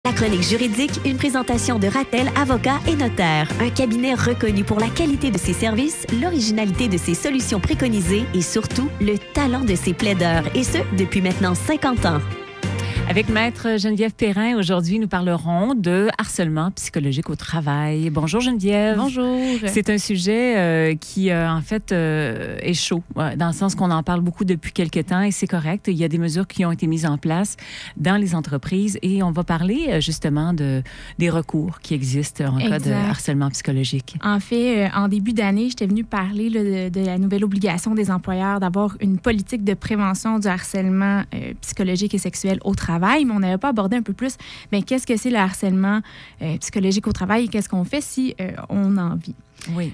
La chronique juridique, une présentation de Ratel, avocat et notaire. Un cabinet reconnu pour la qualité de ses services, l'originalité de ses solutions préconisées et surtout, le talent de ses plaideurs. Et ce, depuis maintenant 50 ans. Avec Maître Geneviève Perrin, aujourd'hui, nous parlerons de harcèlement psychologique au travail. Bonjour Geneviève. Bonjour. C'est un sujet qui, en fait, est chaud, dans le sens qu'on en parle beaucoup depuis quelques temps et c'est correct. Il y a des mesures qui ont été mises en place dans les entreprises et on va parler justement des recours qui existent en cas de harcèlement psychologique. En fait, en début d'année, j'étais venue parler de la nouvelle obligation des employeurs d'avoir une politique de prévention du harcèlement psychologique et sexuel au travail. Mais on n'avait pas abordé un peu plus qu'est-ce que c'est le harcèlement psychologique au travail et qu'est-ce qu'on fait si on en vit. Oui.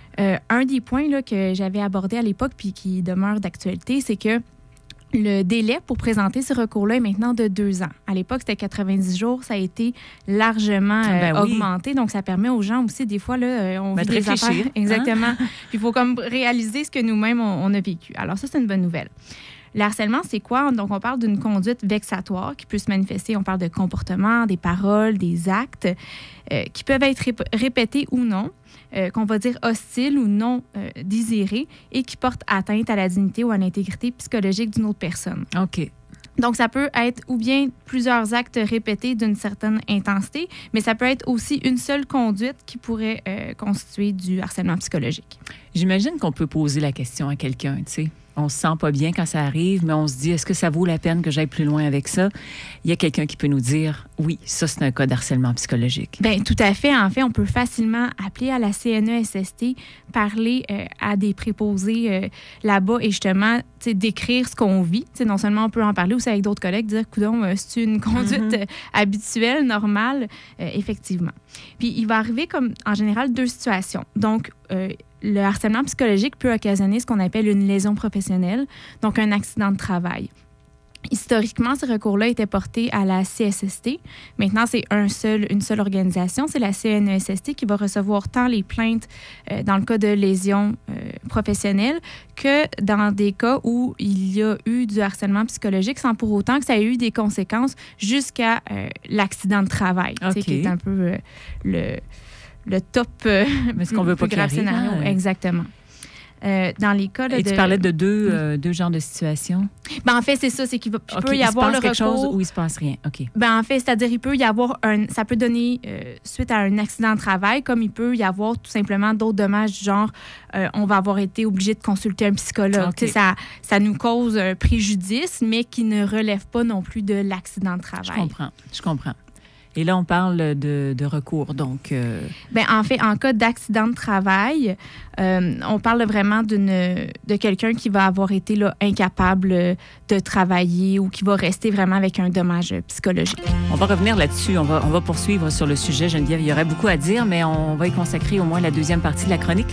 Un des points là, que j'avais abordé à l'époque puis qui demeure d'actualité, c'est que le délai pour présenter ce recours-là est maintenant de 2 ans. À l'époque, c'était 90 jours. Ça a été largement augmenté. Donc, ça permet aux gens aussi, des fois, là, on vit des affaires. Exactement. Puis, il faut comme réaliser ce que nous-mêmes, on a vécu. Alors, ça, c'est une bonne nouvelle. Le harcèlement, c'est quoi? Donc, on parle d'une conduite vexatoire qui peut se manifester. On parle de comportements, des paroles, des actes qui peuvent être répétés ou non, qu'on va dire hostiles ou non désirés et qui portent atteinte à la dignité ou à l'intégrité psychologique d'une autre personne. OK. Donc, ça peut être ou bien plusieurs actes répétés d'une certaine intensité, mais ça peut être aussi une seule conduite qui pourrait constituer du harcèlement psychologique. J'imagine qu'on peut poser la question à quelqu'un, tu sais. On se sent pas bien quand ça arrive, mais on se dit, est-ce que ça vaut la peine que j'aille plus loin avec ça? Il y a quelqu'un qui peut nous dire, oui, ça, c'est un cas d'harcèlement psychologique. Bien, tout à fait. En fait, on peut facilement appeler à la CNESST, parler à des préposés là-bas et justement, décrire ce qu'on vit. Non seulement on peut en parler aussi avec d'autres collègues, dire, coudonc, c'est une conduite habituelle, normale, effectivement. Puis, il va arriver, comme en général, 2 situations. Donc, le harcèlement psychologique peut occasionner ce qu'on appelle une lésion professionnelle, donc un accident de travail. Historiquement, ce recours-là était porté à la CSST. Maintenant, c'est une seule organisation, c'est la CNESST qui va recevoir tant les plaintes dans le cas de lésions professionnelles que dans des cas où il y a eu du harcèlement psychologique sans pour autant que ça ait eu des conséquences jusqu'à l'accident de travail, qui est un peu le top mais ce qu'on veut pas plus grave scénario. Exactement. Dans les cas tu parlais de deux genres de situations? En fait, c'est ça. C'est qu'il peut y avoir le recours... quelque chose où il se passe rien. OK. En fait, c'est-à-dire il peut y avoir ça peut donner suite à un accident de travail, comme il peut y avoir tout simplement d'autres dommages du genre on va avoir été obligé de consulter un psychologue. Okay. Ça nous cause un préjudice, mais qui ne relève pas non plus de l'accident de travail. Je comprends. Et là, on parle de recours, donc... En fait, en cas d'accident de travail, on parle vraiment de quelqu'un qui va avoir été là, incapable de travailler ou qui va rester vraiment avec un dommage psychologique. On va revenir là-dessus. On va poursuivre sur le sujet, Geneviève. Il y aurait beaucoup à dire, mais on va y consacrer au moins la 2e partie de la chronique.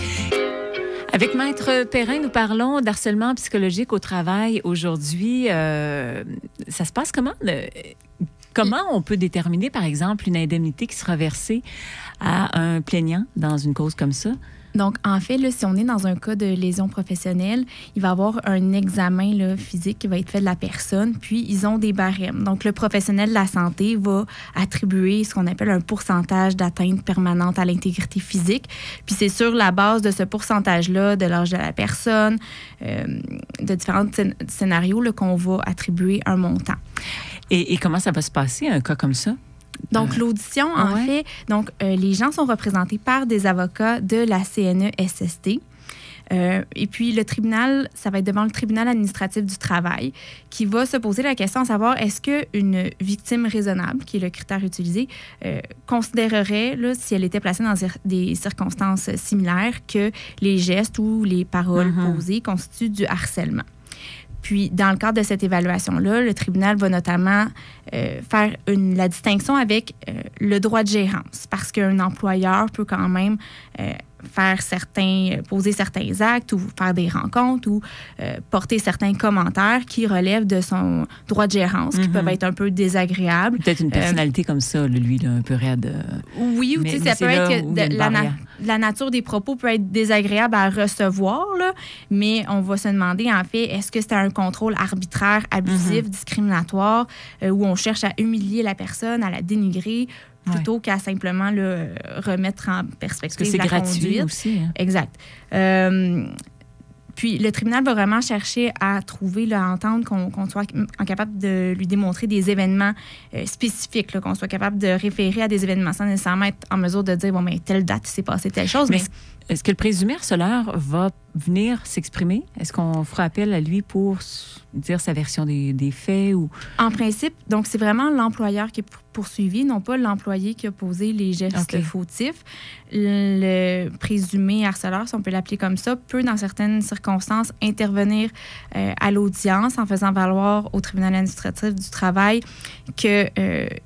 Avec Maître Perrin, nous parlons d'harcèlement psychologique au travail aujourd'hui. Ça se passe comment? Comment on peut déterminer, par exemple, une indemnité qui sera versée à un plaignant dans une cause comme ça? Donc, en fait, là, si on est dans un cas de lésion professionnelle, il va y avoir un examen là, physique qui va être fait de la personne, puis ils ont des barèmes. Donc, le professionnel de la santé va attribuer ce qu'on appelle un pourcentage d'atteinte permanente à l'intégrité physique. Puis c'est sur la base de ce pourcentage-là, de l'âge de la personne, de différents scénarios là, qu'on va attribuer un montant. Et comment ça va se passer, un cas comme ça? Donc, l'audition, en fait, les gens sont représentés par des avocats de la CNESST. Et puis, le tribunal, ça va être devant le tribunal administratif du travail qui va se poser la question à savoir est-ce qu'une victime raisonnable, qui est le critère utilisé, considérerait, là, si elle était placée dans des circonstances similaires, que les gestes ou les paroles posées constituent du harcèlement. Puis, dans le cadre de cette évaluation-là, le tribunal va notamment faire la distinction avec le droit de gérance, parce qu'un employeur peut quand même poser certains actes ou faire des rencontres ou porter certains commentaires qui relèvent de son droit de gérance, qui peuvent être un peu désagréables. Peut-être une personnalité comme ça, lui, là, un peu raide. Oui, ou ça peut être la nature des propos peut être désagréable à recevoir, là, mais on va se demander, en fait, est-ce que c'est un contrôle arbitraire, abusif, discriminatoire, où on cherche à humilier la personne, à la dénigrer, plutôt qu'à simplement le remettre en perspective parce que c'est la gratuit conduite. aussi. Hein? Exact. Puis le tribunal va vraiment chercher à trouver, là, à entendre qu'on soit capable de lui démontrer des événements spécifiques, là, qu'on soit capable de référer à des événements sans nécessairement être en mesure de dire, bon, mais telle date, il s'est passé telle chose. Mais est-ce que le présumé harceleur va venir s'exprimer? Est-ce qu'on fera appel à lui pour dire sa version des faits? Ou... En principe, donc c'est vraiment l'employeur qui est poursuivi, non pas l'employé qui a posé les gestes fautifs. Le présumé harceleur, si on peut l'appeler comme ça, peut, dans certaines circonstances, intervenir à l'audience en faisant valoir au tribunal administratif du travail que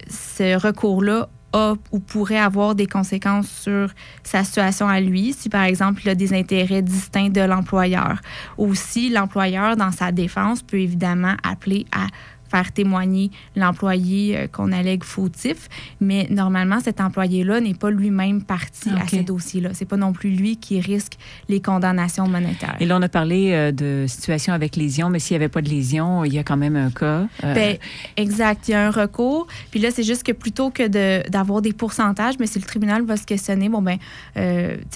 ce recours-là a ou pourrait avoir des conséquences sur sa situation à lui, si par exemple il a des intérêts distincts de l'employeur. Aussi, l'employeur, dans sa défense, peut évidemment appeler à faire témoigner l'employé qu'on allègue fautif, mais normalement, cet employé-là n'est pas lui-même parti à ce dossier-là. C'est pas non plus lui qui risque les condamnations monétaires. Et là, on a parlé de situation avec lésion, mais s'il n'y avait pas de lésion, il y a quand même un cas. Bien, exact. Il y a un recours. Puis là, c'est juste que plutôt que d'avoir des pourcentages, mais si le tribunal va se questionner, bon, ben,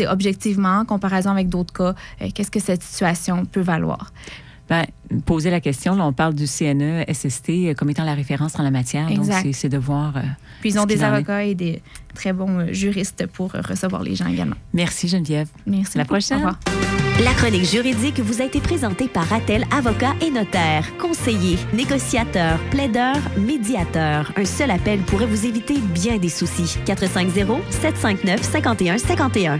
objectivement, en comparaison avec d'autres cas, qu'est-ce que cette situation peut valoir? Ben, poser la question, là, on parle du CNE, SST comme étant la référence en la matière. Exact. Donc, c'est de voir. Puis ils ont des avocats et des très bons juristes pour recevoir les gens également. Merci Geneviève. Merci. À la prochaine. Au revoir. La chronique juridique vous a été présentée par Ratel, avocat et notaire, conseiller, négociateur, plaideur, médiateur. Un seul appel pourrait vous éviter bien des soucis. 450-759-5151.